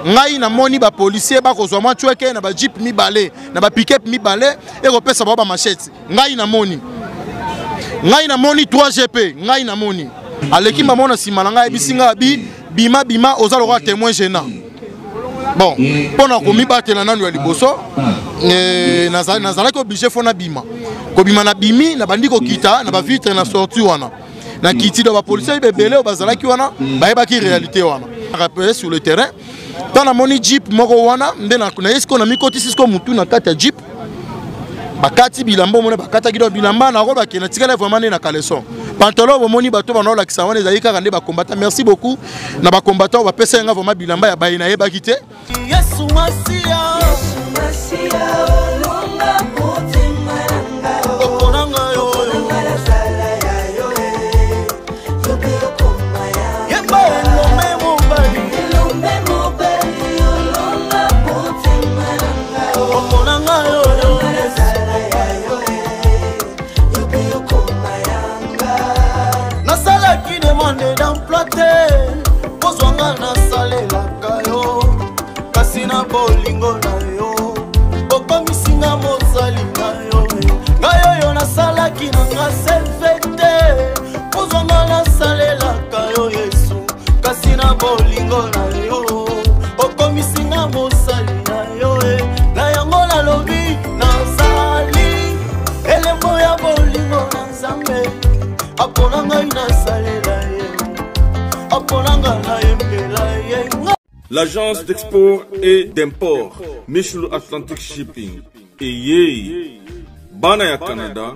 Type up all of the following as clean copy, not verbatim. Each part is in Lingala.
ngai na moni ba policier ba kozwa mwa chweke na ba jeep mibale na ba pick-up mibale e kopesa ba machette ngai na moni 3GP ngai na moni aleki mamona sima na ngai bisinga bima ozalo ka témoin gênant bon pona ko mibatela nanu ya liboso nazalaki obligé fona bima ko bima na bimi na bandiko kita na ba vitre na sortie wana na kiti do ba policier bebele bazalaki wana bayebaki réalité wana rappelé sur le terrain dans la moni jeep moko wana ndena na yesko na mikoti sisko mutu na kati ya jeep bakati bilamba mona bakata kido bilamba na roba ki na tikala vraiment na caleçon pantalon bo moni bato bana la kisawani ezali kaka nde ba combattant merci beaucoup na ba combattant ba pesa nga vraiment bilamba ya baina ye bakite Yesu Masia longa potemanga okonanga yo Pozwanga na salela kayo kasina bolingo na yo okomisinga mosali na yo ngayo yo na salaki na nga sevete pozwanga na salela kayo Yesu kasina bolingo na yo okomisinga mosali na yo na yango na lobi na sali elembo ya bolingo na Nzambe aponanga ina salela L'agence d'export et d'import Michulu Atlantic Shipping et Yei Bana ya Canada,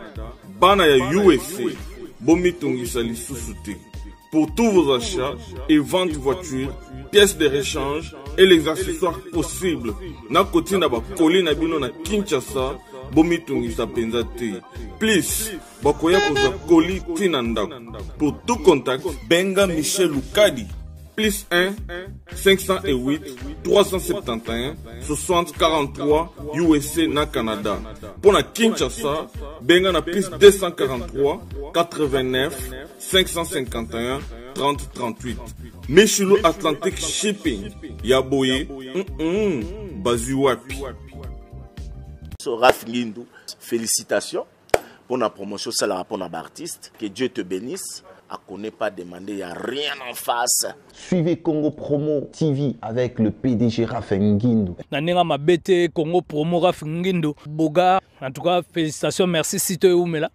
Bana ya USA, Bomitungisa Lisusuti. Pour tous vos achats et ventes de voitures, pièces de rechange et les accessoires possibles, na koti na ba koli na bino na Kinshasa, Bomitungisa Penzate. Please, bakoya koza koli tinanda. Pour tout contact, Benga Michel Lukadi. Plus 1 508 371 60 43 USA na Canada. Pour la Kinshasa, Benga na plus 243 89 551 30 38. Michulu Atlantic Shipping. Yaboye, Bazuapi. Raph Ngindou, félicitations pour la promotion, c'est la pour l'artiste. Que Dieu te bénisse. À connaît pas demander, il n'y a rien en face. Suivez Congo Promo TV avec le PDG Raph Ngindou. Nanenga mabete Congo Promo Raph Ngindou. Boga, en tout cas, félicitations, merci si tu es où, mais là.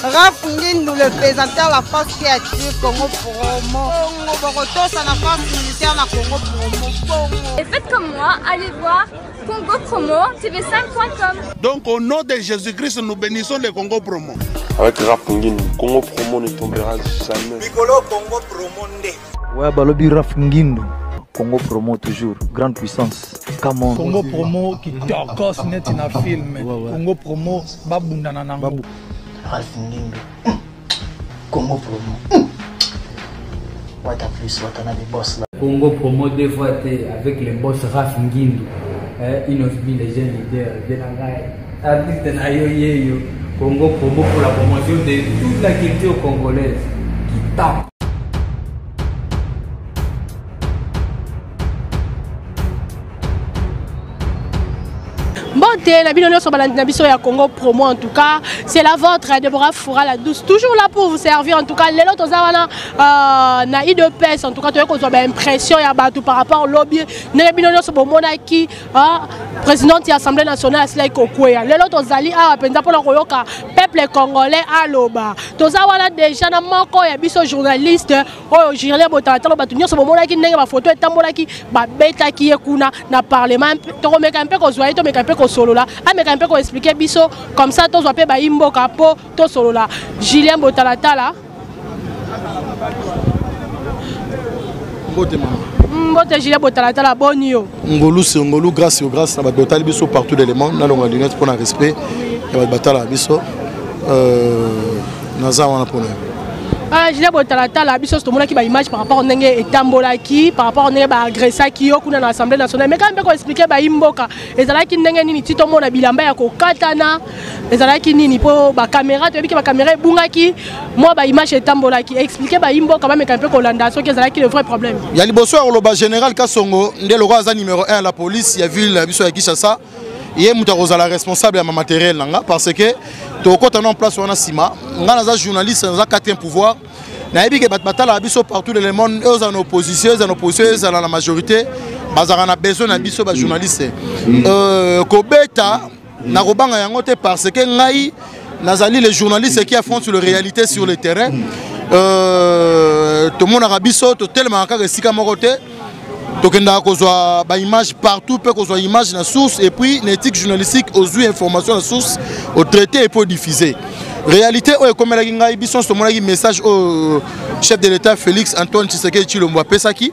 Raph Ngindou, le présentateur de la force créative Congo Promo. Congo ça la force militaire de Congo Promo. Et faites comme moi, allez voir Congo Promo, tv5.com. Donc au nom de Jésus-Christ, nous bénissons le Congo Promo. Avec Raph Ngindou, Congo Promo ne tombera jamais. Piccolo Congo Promo ndé. Ouais, balobi Raph Ngindou. Congo Promo toujours, grande puissance. Come on. Congo Promo qui torcos net in a film. Congo Promo babunda nanango. Raph Ngindou. Congo Promo. What a plus, what a des boss là. Congo Promo deux fois avec les boss Raph Ngindou. Ils ont mis les jeunes leaders de la gaille. Artiste na yo yeyo. Congo Promo pour la promotion de toute la culture congolaise qui tape. Bonté, la vidéo sur Balandabiso et Congo Promo en tout cas, c'est la vôtre, Deborah Foura la douce, toujours là pour vous servir en tout cas. Les autres na IDPS en tout cas, tu as une impression par rapport au lobby. Les vidéos sur Bomonaki, présidente de l'Assemblée nationale, c'est Kokwea. Les autres zali à Penda pour le Royoka, peuple congolais à l'Oba. Tu as déjà un manquant, il y a journaliste, Julien Botanatalo, Batunio, sur Bomonaki, n'a pas photo et Tambolaki, Beta qui est Kuna, n'a parlement, tu remets un peu qu'on soit, tu mets un peu solo là, mais quand même expliquer biso comme ça tous appelé ba imbo capo to solo là. Julien Botalata là. Mbote Julien Botalata là bonio. Ngolu c'est ngolu grâce na ba Botal biso partout dans le monde na longa lunette pour un respect et ba batala biso naza wana pour Je l'ai la biso tout le monde qui va image par rapport au ndenge etambolaki par rapport au ndenge ba agressaki yo kuna na Assemblée nationale mais quand même ko expliquer ba imboka ezalaki ndenge nini tito mona bilamba ya kokatana ezalaki nini po ba caméra to biki ba caméra bungaki moi ba image etambolaki expliquer ba imboka ba meka pe ko landa so que ezalaki le vrai problème ya liboso ya loba général Kasongo ndelo ko aza numéro 1 à la police ya ville biso ya Kinshasa ye muta kozala responsable ya matériel nanga parce que to kota en place wana sima nga naza journaliste naza 4e pouvoir na yebi ke batala biso partout dans le monde eux en opposition dans la majorité bazaka na besoin na biso ba journaliste kobeta na kobanga yango te parce que ngai nazali les journalistes qui affrontent la réalité sur le terrain tout le monde a biso to tellement ka sika moko te tokenda kozwa ba image partout peut kozwa image na source et puis l'éthique journalistique aux informations la source au traité et pour diffuser réalité comme la ngai biso to monaki message au chef de l'état Félix Antoine Tshisekedi Tshilombo pesaki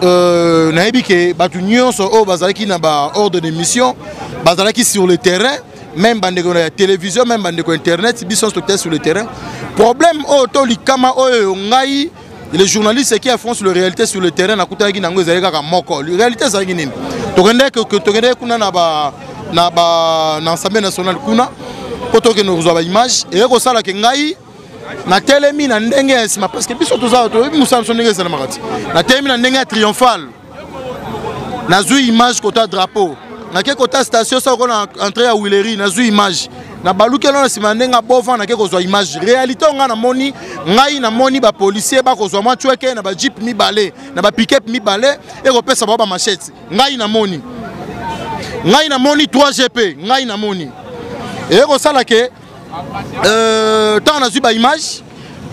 na yebi ke batu nyonso o bazalaki na ba ordre de mission bazalaki sur le terrain même bande ko na télévision même bande ko internet biso to sur le terrain problème o to likama o ngai les journalistes qui affrontent la réalité sur le terrain na kutaki nango ezali kaka moko la réalité ça nini tokende kuna na Assemblée nationale kuna poto ke nous ba image et ko sala ke ngai na telemi na ndenge ya sima parce que biso toza to musa ndenge za makati na telemi na ndenge triomphal na zu image kota drapeau na ke kota station ça ko na entrée à Willery na zu image na baluke na sima ndenga bova na ke kozwa image réalité nga na moni ngai na moni ba policier ba kozwa mwa chweke na ba jeep mi balé na ba pick-up mi balé et ko pesa ba machette ngai na moni 3GP ngai na moni et ko sala ke tant on a vu ba image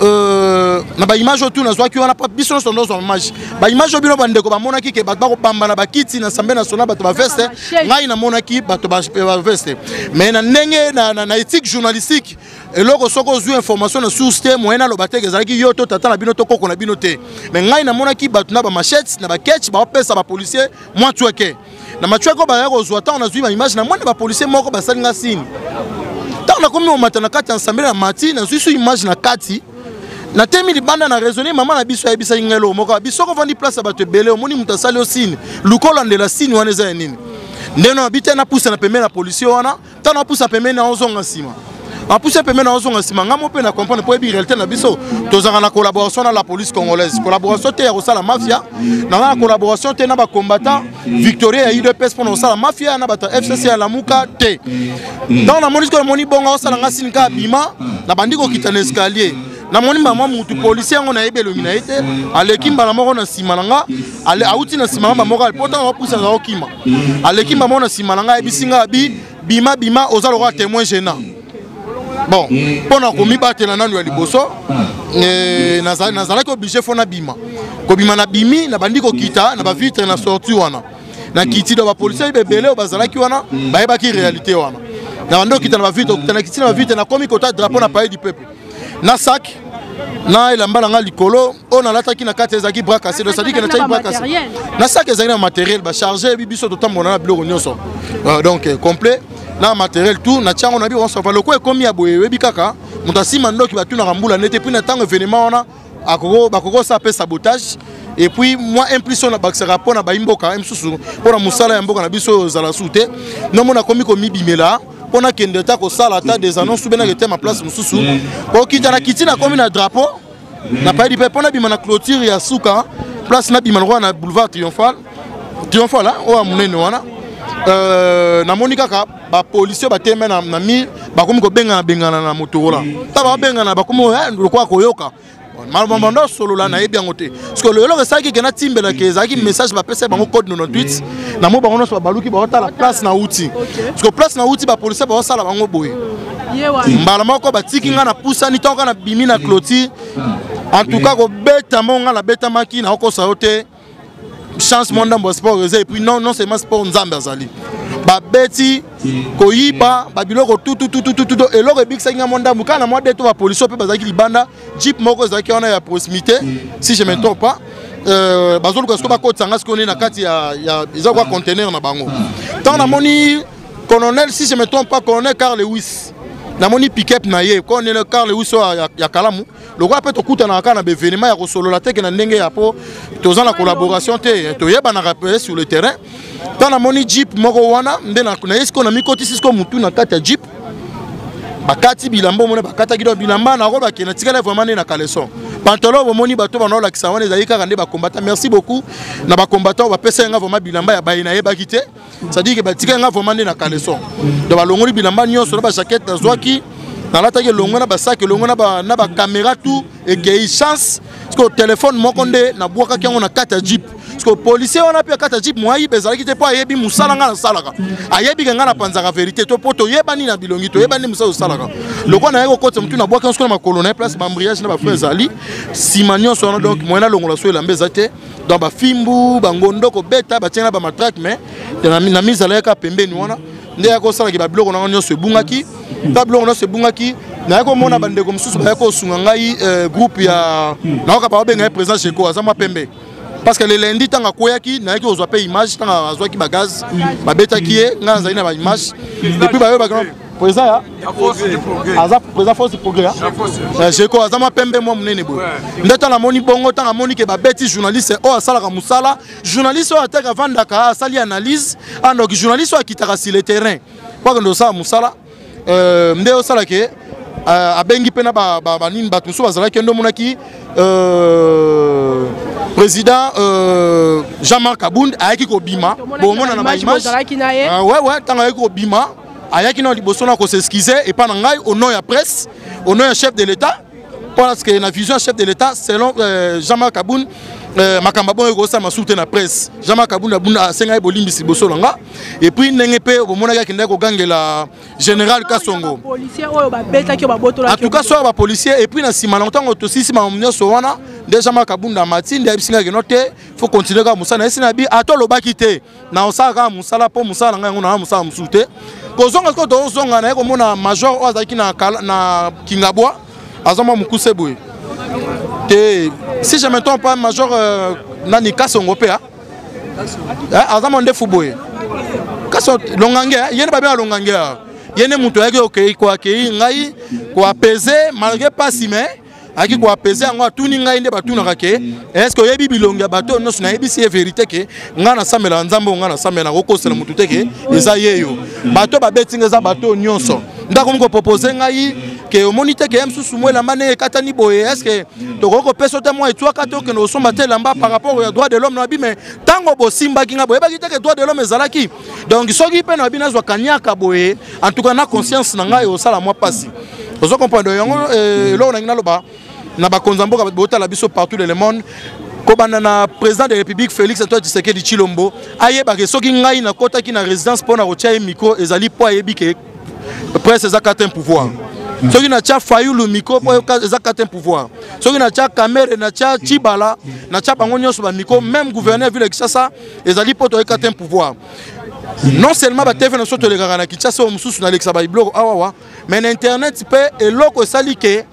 na ba image autour na zwa ki wana pas biso so ndozo image ba image obino bande ko ba monaki ke bato ba ko pamba na ba kiti na Assemblée nationale bato ba veste ngai na monaki bato ba veste mais na ndenge na éthique journalistique eloko soko zu information na source te moyena lo bateke ezalaki yo to tata na bino to koko na bino te mais ngai na monaki bato na ba machette na ba ketch ba pesa ba policier moi tueke na machweko ba ya ko zwa tant on a vu ba image na mwana ba policier moko ba salinga sine tant na komi o matana kati Assemblée na mati na su image na kati na temi libanda na raisonner maman na biso ya bisa ngelo moko biso ko vandi place bato belé omoni mutasali osine lukola ndela sine wana za nini ndeno abite na pousse na pembe na policier wana tant na pousse pembe na ozonga sima a pousse pembe na ozonga sima ngamo pe na comprendre pour bi réalité na biso tozanga na collaboration na la police congolaise collaboration te ya kosala mafia na collaboration te na ba combattant Victoria ya UDPS pour na mafia na bata FCC ya Lamuka te dans la monique ko moni bonga osala ngasini ka bima na bandiko kitana escalier na moni mama mutu policier ngo na ebelo mina ete alekimba na moko na simalanga ale auti na simalanga moko alpota na pusa za okima alekimba moko na simalanga ebisinga bima ozalo ko témoin gênant bon pona ko mibatela nanu ya liboso nazala ko obligé fona bima ko bima na bimi na bandiko kita na ba vitre na sortie wana na kiti do ba policier bebele bazala ki wana ba eba ki réalité wana na bandiko kita na ba vitre na kiti na ba vitre na komi kota drapeau na palais du peuple na sac na elamba nga likolo on a lataki na kati ezaki bras cassé donc ça dit que na bras cassé na sac ezaki na matériel ba charger bibiso totambo na biloko nyonso donc complet na matériel tout na tiango na bi on s'en le quoi comme ya boye webi kaka mutasima ndoki batuna rambula nete puis na tango événement ona akoko bakoko ça peut sabotage et puis moi impression na bakse rapport na baimboka msusu pona musala ya mboka na biso zala sute no mona komi ko mibimela pona kende ta ko sala ta des annonces bena que ma place mususu ko kitana kitina komi na drapeau na pas di pe pona bima na clôture ya suka place na bima na boulevard triomphal hein o amunene wana na monika ka ba policier ba teme na mi ba komi ko bengana na motorola ta ba bengana ba komi lokwa koyoka malbombondo solo la na yebi ngote parce que le lelo resaki ke na timbela ke zaki message ba pesa bango code 98 na mo bango so baluki ba otala place na outi parce que place na outi ba policier ba osala bango boye mbala moko ba tiki nga na poussa ni tonga na bimi na clôture en tout cas ko beta monga na beta maki na oko saote chance monde dans sport et puis non seulement sport nzambe azali ba beti koyiba ba biloko tout et loko big singa monde muka na moi de to ba police pe bazaki libanda jeep moko zaki ona ya proximité si je me trompe pas bazolo ko ba ko tsanga skoni na kati ya iza kwa conteneur na bango tant na moni colonel si je me trompe pas colonel Carl Lewis namoni pick-up na ye quand on est le car le wiso ya kalamu le roi peut okuta na kana be événement ya solo la teke na ndenge ya po toza na collaboration te to yeba na rappeler sur le terrain tant namoni jeep moko wana ndena na esko na mikoti sisko mutu na kata jeep bakati bilamba mona bakata kido bilamba na roba kena tikala vraiment na caleçon pantalon bomoni bato bana la kisawana ezali kaka nde ba combattant merci beaucoup na ba combattant ba pesa nga vraiment bilamba ya baina ye bakite ça dit que ba tikala nga vraiment na caleçon de ba longoli bilamba nyonso na ba jaquette na zwaki na lata ke longo na ba sac longo na ba caméra tout et que chance parce que téléphone moko nde na bwaka kango na kata jeep parce que policier on a pu kata jeep moi bezala ki te pa yebi musala nga na salaka ayebi nga na panzaka vérité to poto yebani na bilongi to yebani musala salaka loko na yeko kote mtu na bwaka nsko na colonel place bambriage na ba frères ali simanyo so donc moi na longo la so la mbeza te dans ba fimbu bangondo ko beta ba tiena ba matraque mais na mise à l'air pembeni wana nde yako sala ki ba biloko na nyo se bungaki tablo na se bungaki na yako mona bandeko mususu ba yako sunga ngai groupe ya na ka ba benga président Cheko azama pembe parce que le lundi tanga koyaki na yaki ozwa pe image tanga azwa ki bagaz ba betaki ye nga nzali na ba image depuis ba yo ba président ya aza président force du progrès Cheko azama pembe mo munene bo ndeta na moni bongo tanga moni ke ba beti journaliste o asala ka musala journaliste o ataka vandaka asali analyse donc journaliste o akitaka sur le terrain kwa ndo sa musala nde o sala ke abengi pena ba nini batu so bazala ke ndo monaki président Jean-Marc Abound ayaki ko bima bon mona na image ouais tanga ayaki ko bima ayaki na liboso na ko s'excuser et pas na ngai au nom ya presse au nom ya chef de l'état parce que na vision chef de l'état selon Jean-Marc Abound makamba bon ko sa masute na presse Jean-Marc Abound abunda senga bolimbisi boso langa et puis ndenge pe bomona ka kinde ko gangela général Kasongo policier oyo ba beta ki ba botola en tout cas so ba policier et puis na sima longtemps to sisi ma mnyo so wana déjà Jean-Marc Abound matine de bisinga ke noté faut continuer ka musana esina bi atolo bakite na osaka musala po musala ngai na musala musute kozonga ko to zonga na ko mona major ozaki na Kingabwa azoma mukuse boy te si je me trompe pas major nani Kasongo pe azama nde fuboy kaso longange yene ba longange yene muto yake okay ko akei ngai ko apaiser malgré pas si mais aki ko apaiser ngo atuni ngai nde batuna kake est-ce que yebi bilongi bato no sina yebi si vérité ke ngana samela nzambo ngana samela kokosela mutu teke eza yeyo bato ba betinga za bato nyonso ndako mko proposer ngai ke omonite ke msusu mwela mane katani boye est-ce que tokoko peso te moi etwa kato ke no somba te lamba par rapport au droit de l'homme no bi mais tango bo simba kinga boye ba kiteke droit de l'homme ezalaki donc soki pe na bi nazwa kanyaka boye en tout cas na conscience na ngai o sala moi pasi ozo comprendre yango lo na ngina loba na ba konzamboka bota la biso partout dans le monde ko banana président de la République Félix Antoine Tshisekedi Tshilombo ayeba ke soki ngai na kota ki na résidence pona rotia micro ezali po ayebi ke presse ezakata un pouvoir soki na tia Fayulu micro po ezakata un pouvoir soki na tia Kamere na tia Tshibala na tia bango nyonso ba micro même gouverneur ville Kinshasa ezali po to ekata un pouvoir non seulement ba TV na soto le garana Kinshasa o mususu na Alexa ba iblo awawa mais internet pe eloko sali ke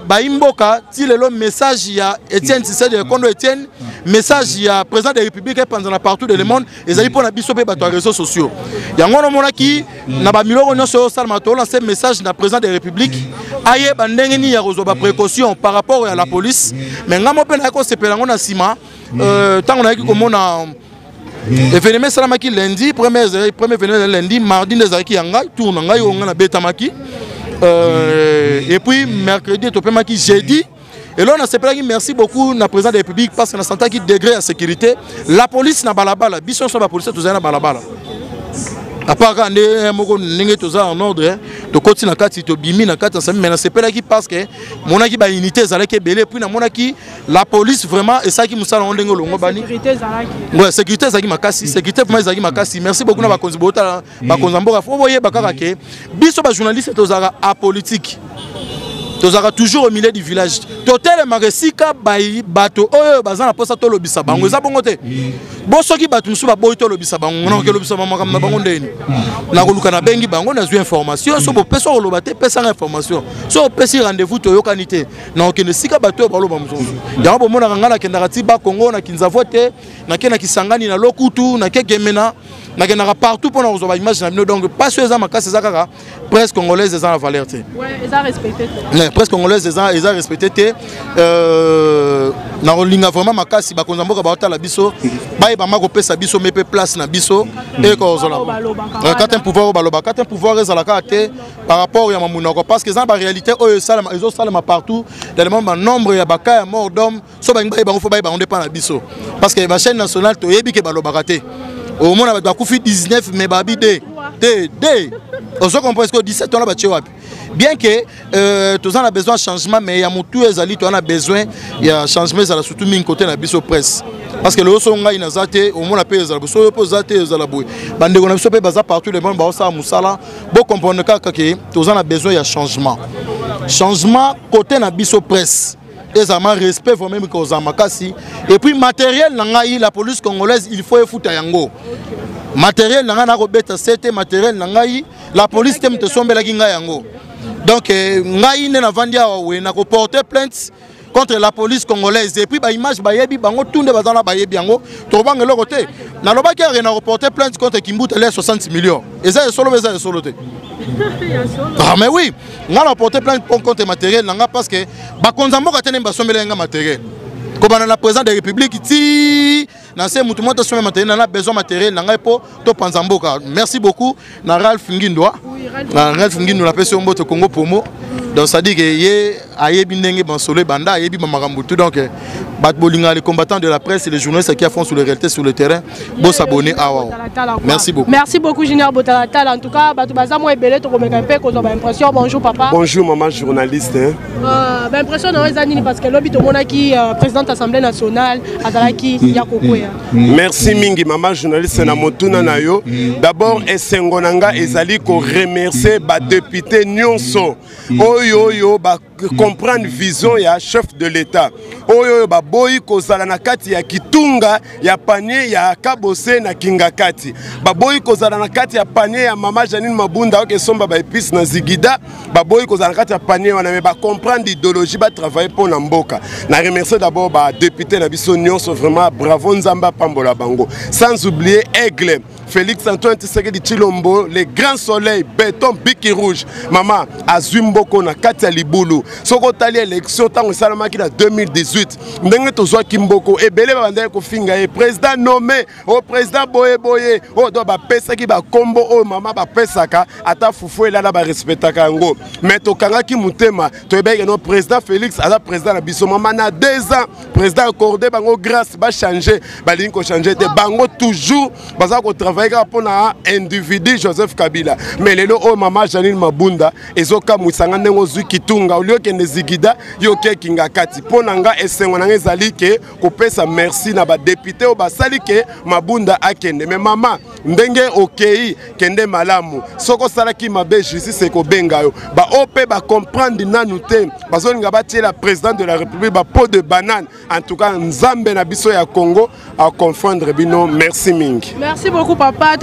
baimboka ti lelo message ya Etienne Tshisekedi Kondo Etienne message ya président de la République pendant partout dans le monde ezali pona biso pe bato réseaux sociaux yango no monaki na ba miloko nyonso salma to lancer message na président de la République aye bandenge ni ya kozoba précaution par rapport à la police mais ngamo pe na ko sepela ngona sima tango na ki komona événement salamaki lundi premier événement lundi mardi ndezaki yanga tour na ngai onga na betamaki et puis mercredi topemaki jeudi et là on a sepelaki merci beaucoup na président de la République parce que na sentaki degré de sécurité la police na balabala biso so ba police tozana balabala à part quand moko ndenge toza en ordre to koti na kati to bimi na kati ça mais na sepelaki parce que monaki ba unité zalaki belé puis na monaki la police vraiment et ça qui musala ndenge longo bani sécurité zalaki ouais sécurité zalaki makasi sécurité pour moi zalaki makasi merci beaucoup na ba konzibota ba konzamboka fo boye bakaka ke biso ba journaliste tozaka apolitique tozaka toujours au milieu du village totele maresika bai bato oyo bazana posa to lobisa bango eza bongo te bo soki bato musu ba boy to lobisa bango na ke lobisa mama kam na bango ndeni na koluka na bengi bango na zu information so bo pesa oloba te pesa information so pesi rendez-vous to yokani te na ke ne sika bato ba loba mususu ya bo mona ngana kendaka ti ba Congo na Kinzavo te na ke na Kisangani na Lokutu na ke Gemena na ke na partout pour na rezoba image na bino donc pas sur eza makasi eza kaka presse congolaise eza na valeur te ouais eza respecté presse congolaise eza respecté te na olinga vraiment makasi bakonza mboka baotala biso baye bamako pesa biso mepe place na biso et ko zola quand un pouvoir ezalaka te par rapport ya mamunoko parce que ça ba réalité oyo sala ezo sala partout tellement ba nombre ya baka ya mort d'homme so ba ngai bango fo baye ba on dépend na biso parce que ba chaîne nationale to yebi ke balobaka te au moins ba kufi 19 mais babi de on se comprend que 17 on a battu wapi bien que tous on a besoin de changement mais il y a mutu ezali to on a besoin il y a changement ça surtout min côté na biso presse parce que le songa inazate au moins la paix ezala so opposate ezala boy bande ko na biso pe baza partout le monde ba sa musala bo comprendre que tous on a besoin il y a changement côté na biso presse et ça m'a respect vraiment même que makasi et puis matériel nangai la police congolaise il faut fouta yango matériel nangai na ko beta c'était matériel nangai la police tem te sombela kinga yango donc ngai ne na vandia we na ko porter plainte contre la police congolaise et puis ba image ba yebi bango tunde bazana ba yebi yango to banga loko te na loba ke na reporter plainte contre Kimbuta les 60 millions et ça solo te ah mais oui on a porté plainte contre matériel parce que bakonza mboka tene basombela nga matériel ko bana la président de la République ti na se mutu moto somme matériel na besoin matériel nanga po to panza mboka merci beaucoup na Ralph Ngindo la personne mboto Congo Promo donc ça dit que yé ayebi ndenge bansolo banda ayebi makambo tout donc bat bolinga les combattants de la presse et les journalistes qui font sur les réalités sur le terrain bon s'abonner à merci beaucoup Junior Botalatala en tout cas batu baza mo ebele to komeka pe ko zo ba impression bonjour papa bonjour maman journaliste ba impression na ezani parce que lobi to mona ki président assemblée nationale azalaki ya kokoya merci mingi maman journaliste na motuna na yo d'abord esengo nanga ezali ko remercier ba député nyonso oyo ba comprendre vision ya chef de l'état oyo ba boyi kozala na kati ya kitunga ya panier ya kabose na kingakati ba boyi kozala na kati ya panier ya mama Janine Mabunda oke somba ba épice na zigida ba boyi kozala na kati ya panier wana me ba comprendre idéologie ba travailler pour na mboka na remercier d'abord ba député na biso nyonso vraiment bravo nzamba pambola bango sans oublier Aigle Félix Antoine Tshisekedi Tshilombo, les grands soleils, béton, biki rouge. Maman, Azumboko na kati ya libulu. Soko tali élection tango salama ki na 2018. Ndenge tozwa Kimboko ebele ba bandele ko finga e président nommé, au président boye o do ba pesa ki ba kombo o mama ba pesaka ata fufu elala ba respectaka ngo. Mais to kanga ki mutema, to ebeke no président Félix ala président na biso mama na 2 ans, président accordé bango grâce ba changer, ba ligne ko changer te bango toujours baza ko travailler pour un individu Joseph Kabila mais lelo o mama Janine Mabunda ezoka musanga ndengo zwi kitunga olio ke nezigida yoke kingakati ponanga esengo nanga ezali ke kopesa merci na ba député o basali ke Mabunda akende mais mama ndenge okei kende malamu soko salaki mabe justice ko benga yo ba ope ba comprendre nanu te bazoninga batie la président de la République ba pot de banane en tout cas nzambe na biso ya Congo à confondre bino merci mingi merci beaucoup papa. Papa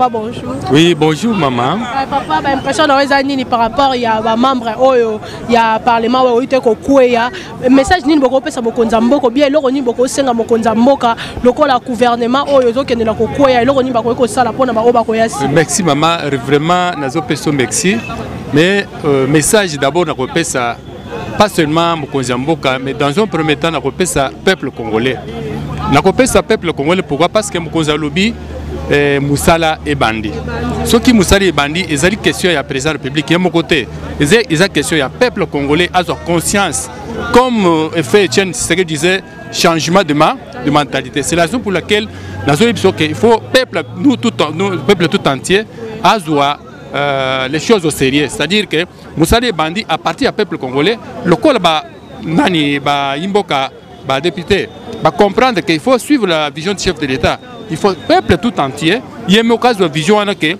bonjour. Oui, bonjour maman. Papa, bah, impression de par rapport à ya membre oyo ya parlement oyo ite ko kuya message nini boko pesa bokonza mboko bien loko ni boko senga bokonza mboka loko la gouvernement oyo zo kende la ko kuya loko ni bako ko sala pona ba oba ko yasi. Merci maman, vraiment nazo peso merci mais message d'abord na ko pesa pas seulement bokonza mboka mais dans un premier temps na ko pesa peuple congolais. Na kopesa peuple congolais pourquoi parce que mukonza lobi musala et bandi. Ce qui musala et bandi ezali question ya président république ya mon côté. Ezali question ya peuple congolais a sa conscience comme fait Etienne Tshisekedi disait changement de mentalité. C'est la raison pour laquelle il faut peuple peuple tout entier azwa les choses au sérieux, c'est-à-dire que musala et bandi à partir du peuple congolais le col ba nani ba imboka ba député va comprendre qu'il faut suivre la vision du chef de l'État. Il faut le peuple tout entier. Il y a une occasion de vision que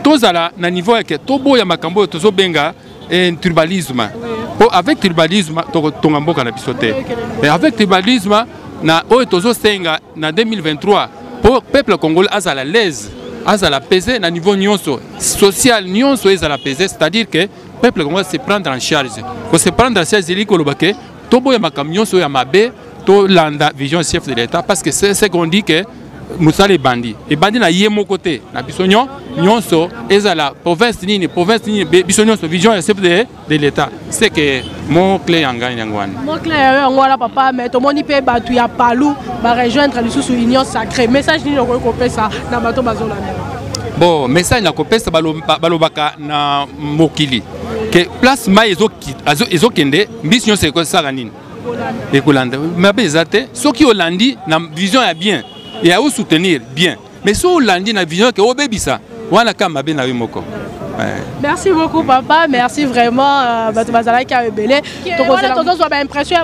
tous à la niveau que tout beau ya makambo tozo benga un tribalisme. Pour avec tribalisme tonga mboka na biso te. Mais avec tribalisme na oyo tozo senga na 2023 pour peuple congolais azala l'aise, azala pesé na niveau nyonso social nyonso ezala pesé, c'est-à-dire que peuple congolais se prendre en charge. Ko se prendre en charge ili ko lobake to boya makamion so ya mabe to landa vision chef de l'État parce que c'est ce qu'on dit que Moussa les bandits. Et bandits na yé mon côté. Na bisognon, nyonso, ezala province nini, bisognon so vision chef de l'État. C'est que mon clé en gagne ngwan. Mon clé en ngwana papa, mais tout le monde peut batu ya palou, va rejoindre le sous union sacrée. Message ni ko kopé ça na bato bazola. Bon, message na kopé ça balobaka na mokili. Que place ma ezo kende, mission c'est quoi ça ganine. Et Kolanda, mais bezate, ceux qui Hollandi na vision est bien. Et à vous soutenir bien. Mais si vous l'avez dit dans la vision que vous avez ça, vous avez merci beaucoup papa, merci vraiment. Bazala qui a rebellé. Impression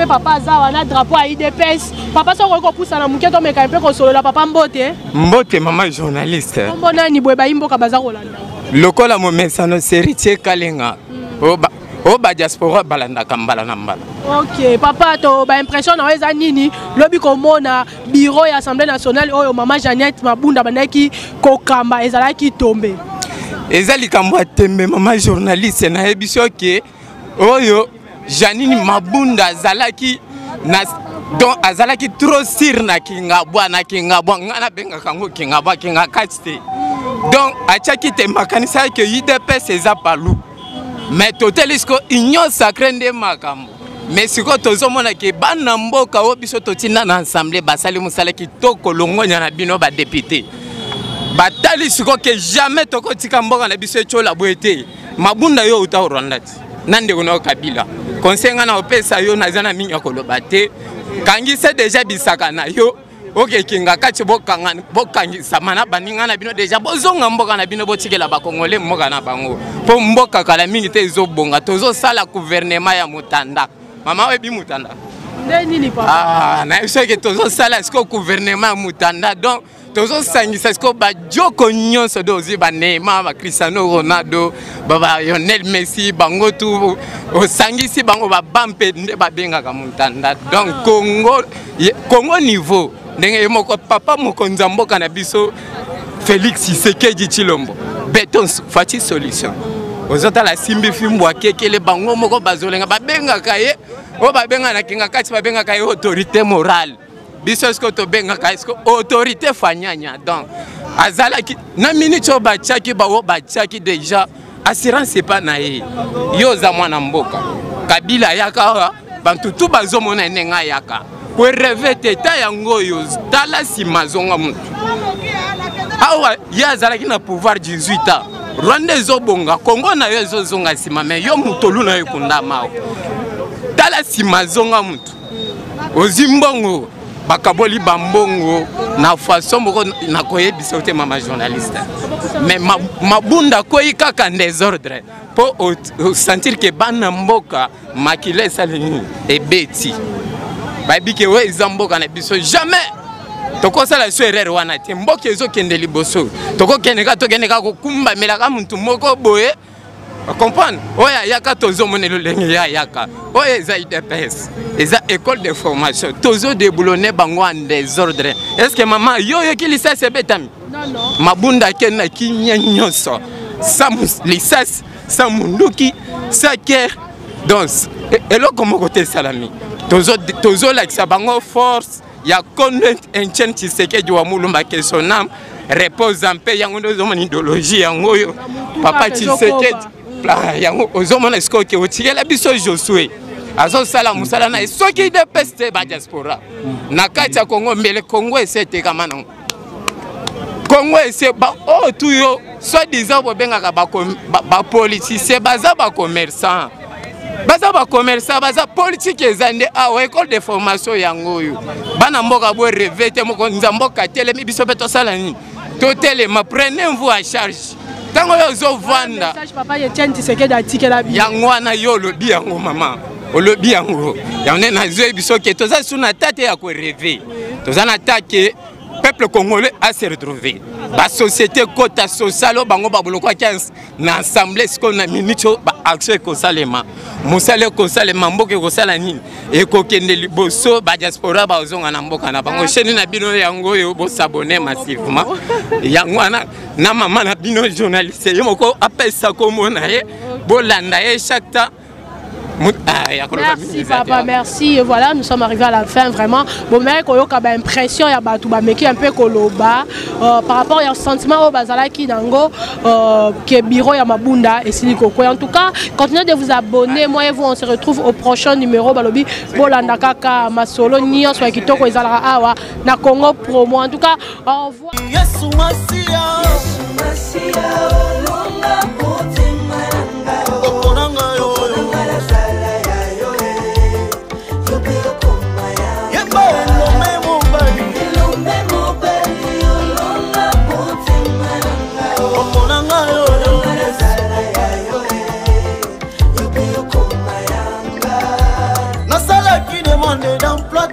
papa a drapeau à IDPS. Papa ça on pousse à la mouquette mais quand même console la papa mbote. Mbote maman journaliste. Mbona ni boyeba imboka bazar Rolanda. Lokola mo messano seritier Kalenga. Oba diaspora balanda kambala nambala. Ok, papa to ba impression na weza nini lobi komona bureau ya Assemblée nationale oyo mama Jeannette Mabunda banaki kokamba ezalaki tombe. Ezali kambwa tembe mama journaliste na ebiso ke oyo Janine Mabunda zalaki na donc azalaki trop sir na kingabwa ngana benga kango kingabwa kingakatite. Donc achaki te makanisa ke IDPS eza palu. Mais totalisko union sacrée nde makambo. Mais siko tozomona ke bana mboka obiso totina na assemblée basali musala kitoko longonya na bino ba député. Batali siko ke jamais toko tika mboka na biso chola boete. Mabunda yo uta Rwanda. Nande kuna Kabila. Konsenga na opesa yo nazana minya koloba te. Kangise déjà bisaka na yo. Ok kinga kati bokangi samana baninga na bino déjà bozonga mboka na bino botikela ba Congolais mboka na bango po mboka kala mingi te ezobonga tozo sala gouvernement ya Mutanda mama webi Mutanda nini papa na iso ke tozo sala sko gouvernement ya Mutanda donc tozo sangisa sko ba joko nyonso dozi ba Neymar ba Cristiano Ronaldo ba Lionel Messi bango tu o sangisi bango ba bampe nde ba benga ka Mutanda donc Congo niveau ndenge moko papa mokonza mboka na biso Félix Tshisekedi Tshilombo béton fati solution ozota la simbi fimbwa kekele bango moko bazolenga babenga kaye o babenga na kinga kati babenga kaye autorité morale biso esko to benga kaye esko autorité fanyanya donc azala ki na minute o bachaki bawo bachaki déjà assurance c'est pas na ye yo za mwana mboka Kabila yaka bantu tu bazomona nenga yaka pour rêver teta yango yo tala si mazonga mutu awa ya zalaki na pouvoir 18 ans Rwanda ezobonga Congo na yo ezozonga sima mais yo mutolu na yo kundama tala si mazonga mutu ozimbongo bakaboli bambongo na façon moko na koyebisa te mama journaliste mais mabunda koyi kaka désordre pour sentir que bana mboka makile salini ebeti babike we izamboka na biso jamais toko sala so erreur wana te mboka ezo kende liboso toko keneka to keneka ko kumba melaka muntu moko boye comprendre oya yaka tozo monelo lenge ya yaka oya eza IDPS eza école de formation tozo déboulonner bango en désordre est-ce que maman yo kilisa sebetami non mabunda kena kinya nyonso samus lisas samunduki saker donc eloko moko te salami tozo la bango force ya conduite enchaîne Tshisekedi wa mulumba que son âme repose en paix yango ndozo idéologie yango yo papa Tshisekedi yango ozomona esko ke otikela biso Josué azo sala musala na soki de peste ba diaspora na kati ya Congo mbele Congo esete kama non Congo ese ba o tu yo soit disant bo benga ka ba politicien baza ba commerçant baza ba commerçant baza politique ezande a école de formation yango yo bana mboka bo revete moko nzamboka telemi biso beto sala ni to telema prenez-vous à charge tango yo zo vanda message papa Etienne Tshisekedi atikela bi yango na yo lobi yango mama olobi yango yango na zo biso ke toza suna tate ya ko reve toza na take peuple congolais a se retrouvé. La société côte sociale, bango baboloko 15 na assemblée ce qu'on a minito ba accès ko salema. Musale ko salema mboke ko salani et ko kende liboso ba diaspora ba ozonga na mboka na bango chaîne na bino yango yo bo s'abonner massivement. Yango na mama na bino journaliste yo moko apesa ko mona ye bo landa ye chaque temps. Merci papa, merci. Et voilà, nous sommes arrivés à la fin vraiment. Bon, mais il y a une impression, il y a un peu koloba par rapport au sentiment au bazala qui nango que bureau ya mabunda et silikoko. En tout cas, continuez de vous abonner. Moi et vous, on se retrouve au prochain numéro balobi bolanda kaka masolo niyo soit kitoko ezala awa na Congo Promo. En tout cas, au revoir. Yesu Masia, Yesu Masia, d'emploi